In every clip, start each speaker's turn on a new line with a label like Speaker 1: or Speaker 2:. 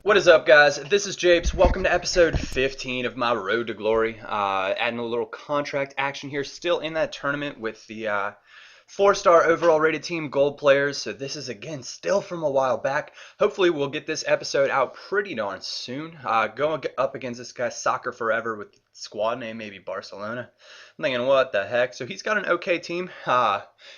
Speaker 1: What is up, guys? This is Japes. Welcome to episode 15 of my Road to Glory. Adding a little contract action here. Still in that tournament with the four-star overall rated team gold players. So this is, again, still from a while back. Hopefully we'll get this episode out pretty darn soon. Going up against this guy, Soccer Forever, with squad name maybe Barcelona. I'm thinking, what the heck? So he's got an okay team.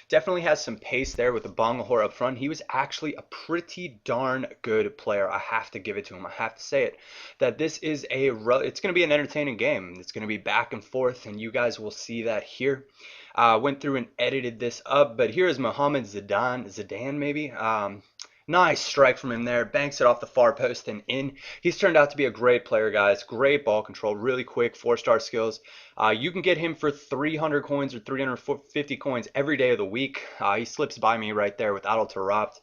Speaker 1: Definitely has some pace there with the Bangalore up front. He was actually a pretty darn good player. I have to give it to him. I have to say it. That this is it's going to be an entertaining game. It's going to be back and forth, and you guys will see that here. Went through and edited this up, but here is Mohamed Zidane maybe. Nice strike from him there. Banks it off the far post and in. He's turned out to be a great player, guys. Great ball control, really quick, four-star skills. You can get him for 300 coins or 350 coins every day of the week. He slips by me right there with Adel Tarabt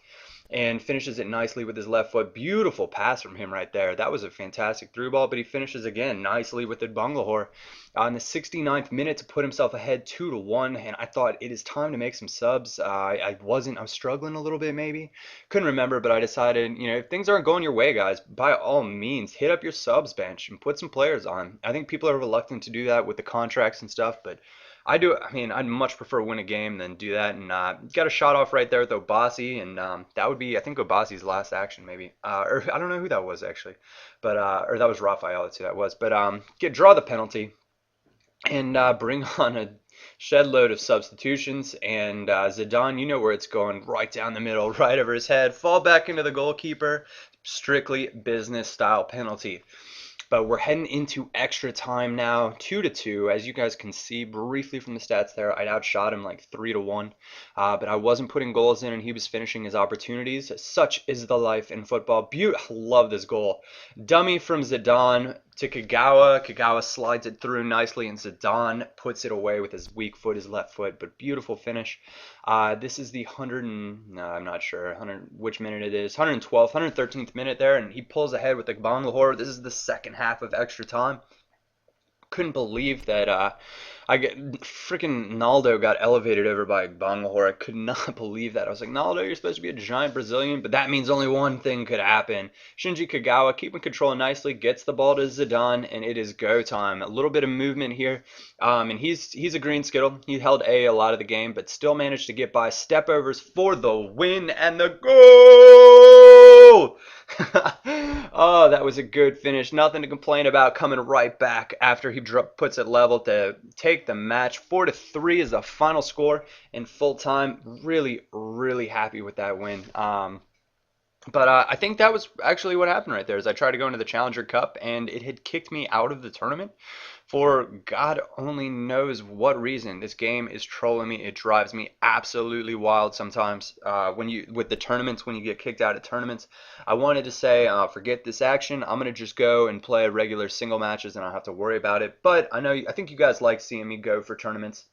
Speaker 1: and finishes it nicely with his left foot. Beautiful pass from him right there. That was a fantastic through ball, but he finishes again nicely with the Bangalore in the 69th minute to put himself ahead 2-1. And I thought it is time to make some subs. I was struggling a little bit maybe. Couldn't remember, but I decided, if things aren't going your way, guys, by all means, hit up your subs bench and put some players on. I think people are reluctant to do that with the contracts and stuff, but I'd much prefer win a game than do that. And got a shot off right there with Obasi, and that would be, I think, Obasi's last action, maybe. Or I don't know who that was, actually. But or that was Raphael, that's who that was. But draw the penalty and bring on a shed load of substitutions. And Zidane, you know where it's going, right down the middle, right over his head. Fall back into the goalkeeper. Strictly business-style penalty. But we're heading into extra time now, 2-2. As you guys can see briefly from the stats there, I'd outshot him like 3-1. But I wasn't putting goals in, and he was finishing his opportunities. Such is the life in football. Love this goal. Dummy from Zidane to Kagawa. Kagawa slides it through nicely, and Zidane puts it away with his weak foot, his left foot. But beautiful finish. This is the I'm not sure which minute it is. 112th, 113th minute there, and he pulls ahead with the Bangalore. This is the second half of extra time. Couldn't believe that freaking Naldo got elevated over by Bangalore. I could not believe that. I was like, Naldo, you're supposed to be a giant Brazilian, but that means only one thing could happen. Shinji Kagawa keeping control nicely, gets the ball to Zidane, and it is go time. A little bit of movement here, and he's a green skittle. He held a lot of the game, but still managed to get by. Step overs for the win and the goal. Oh, that was a good finish. Nothing to complain about. Coming right back after he puts it level to take the match. 4-3 is the final score in full time. Really, really happy with that win. But I think that was actually what happened right there. Is I tried to go into the Challenger Cup, and it had kicked me out of the tournament for God only knows what reason. This game is trolling me. It drives me absolutely wild sometimes. With the tournaments, when you get kicked out of tournaments, I wanted to say, forget this action. I'm gonna just go and play regular single matches, and I don't have to worry about it. But I think you guys like seeing me go for tournaments.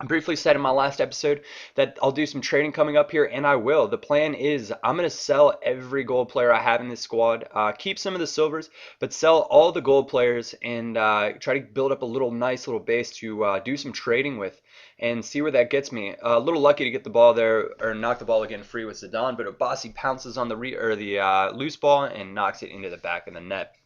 Speaker 1: I briefly said in my last episode that I'll do some trading coming up here, and I will. The plan is I'm going to sell every gold player I have in this squad, keep some of the silvers, but sell all the gold players and try to build up a nice little base to do some trading with and see where that gets me. A little lucky to get the ball there, or knock the ball again free with Zidane, but Obasi pounces on the loose ball and knocks it into the back of the net.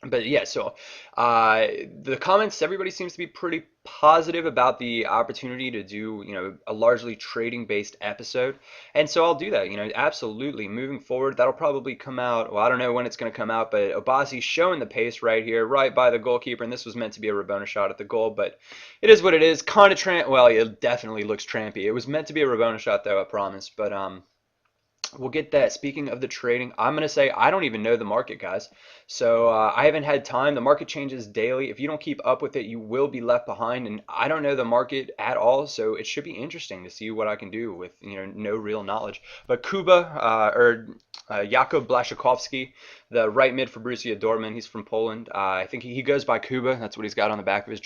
Speaker 1: But yeah, so the comments, everybody seems to be pretty positive about the opportunity to do, a largely trading-based episode. And so I'll do that, absolutely. Moving forward, that'll probably come out, well, I don't know when it's going to come out, but Obasi's showing the pace right here, right by the goalkeeper, and this was meant to be a Rabona shot at the goal, but it is what it is. Kind of well, it definitely looks trampy. It was meant to be a Rabona shot, though, I promise, but we'll get that. Speaking of the trading, I'm going to say I don't even know the market, guys. So I haven't had time. The market changes daily. If you don't keep up with it, you will be left behind. And I don't know the market at all. So it should be interesting to see what I can do with no real knowledge. But Jakub Blaszczykowski, the right mid for Borussia Dortmund. He's from Poland. I think he goes by Kuba. That's what he's got on the back of his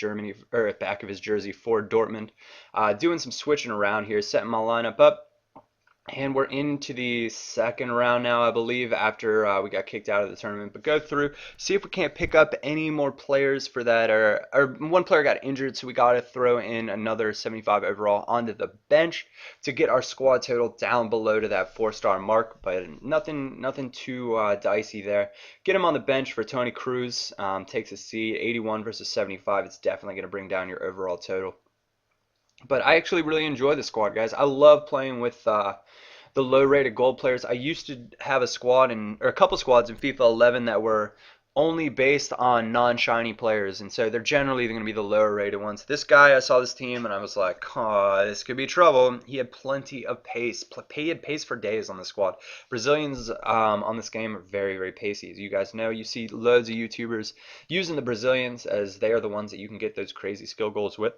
Speaker 1: jersey for Dortmund. Doing some switching around here, setting my lineup up. And we're into the second round now, I believe, after we got kicked out of the tournament. But go through, see if we can't pick up any more players for that. Or one player got injured, so we got to throw in another 75 overall onto the bench to get our squad total down below to that 4-star mark. But nothing too dicey there. Get him on the bench for Tony Cruz. Takes a seat, 81 versus 75. It's definitely going to bring down your overall total. But I actually really enjoy the squad, guys. I love playing with the low-rated gold players. I used to have a squad or a couple squads in FIFA 11 that were only based on non-shiny players, and so they're generally going to be the lower-rated ones. This guy, I saw this team, and I was like, oh, this could be trouble. He had plenty of pace. He had pace for days on the squad. Brazilians on this game are very, very pacey. As you guys know, you see loads of YouTubers using the Brazilians as they are the ones that you can get those crazy skill goals with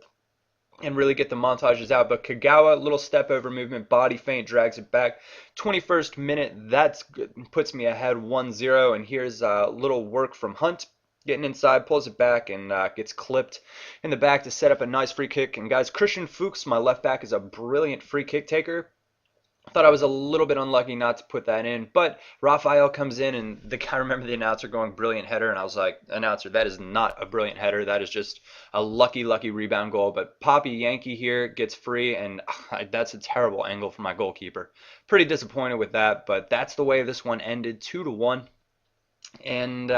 Speaker 1: and really get the montages out. But Kagawa, little step over movement, body feint, drags it back. 21st minute, that puts me ahead 1-0. And here's a little work from Hunt. Getting inside, pulls it back, and gets clipped in the back to set up a nice free kick. And guys, Christian Fuchs, my left back, is a brilliant free kick taker. I thought I was a little bit unlucky not to put that in, but Rafael comes in, and I remember the announcer going brilliant header, and I was like, announcer, that is not a brilliant header. That is just a lucky, lucky rebound goal. But Poppy Yankee here gets free, and that's a terrible angle for my goalkeeper. Pretty disappointed with that, but that's the way this one ended, 2-1. And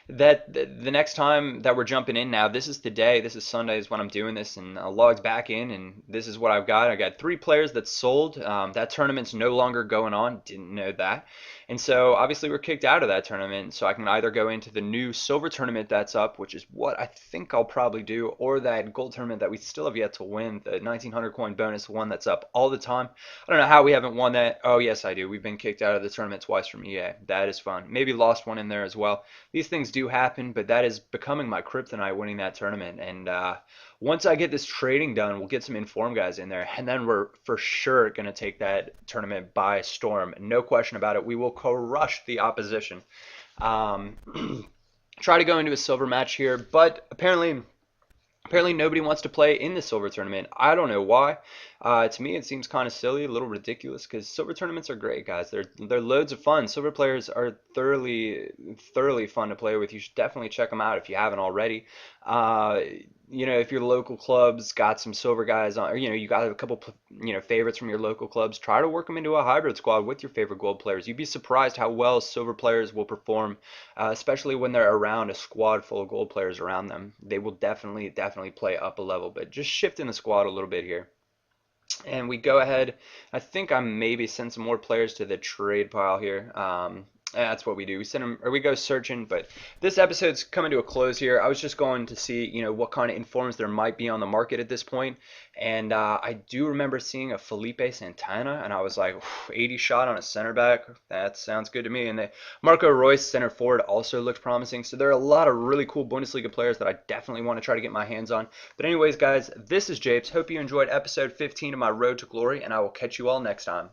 Speaker 1: that the next time that we're jumping in now, this is today, this is Sunday is when I'm doing this, and I logged back in, and this is what I've got. I got 3 players that sold. That tournament's no longer going on. Didn't know that. And so obviously we're kicked out of that tournament, so I can either go into the new silver tournament that's up, which is what I think I'll probably do, or that gold tournament that we still have yet to win, the 1900 coin bonus one that's up all the time. I don't know how we haven't won that. Oh, yes, I do. We've been kicked out of the tournament twice from EA. That is fun. Maybe lost one in there as well. These things do happen, but that is becoming my kryptonite, winning that tournament. And once I get this trading done, we'll get some inform guys in there, and then we're for sure going to take that tournament by storm. No question about it. We will crush the opposition. Um, Try to go into a silver match here, but apparently nobody wants to play in the silver tournament. I don't know why. To me, it seems kind of silly, a little ridiculous, because silver tournaments are great, guys. They're loads of fun. Silver players are thoroughly fun to play with. You should definitely check them out if you haven't already. Uh, if your local club's got some silver guys on, or you got a couple favorites from your local clubs, try to work them into a hybrid squad with your favorite gold players. You'd be surprised how well silver players will perform, especially when they're around a squad full of gold players around them. They will definitely play up a level, but just shifting the squad a little bit here. And we go ahead. I think I maybe send some more players to the trade pile here. That's what we do. We send them, or we go searching. But this episode's coming to a close here. I was just going to see, what kind of informs there might be on the market at this point. And I do remember seeing a Felipe Santana, and I was like, 80 shot on a center back. That sounds good to me. And Marco Reus, center forward, also looked promising. So there are a lot of really cool Bundesliga players that I definitely want to try to get my hands on. But anyways, guys, this is Japes. Hope you enjoyed episode 15 of my Road to Glory, and I will catch you all next time.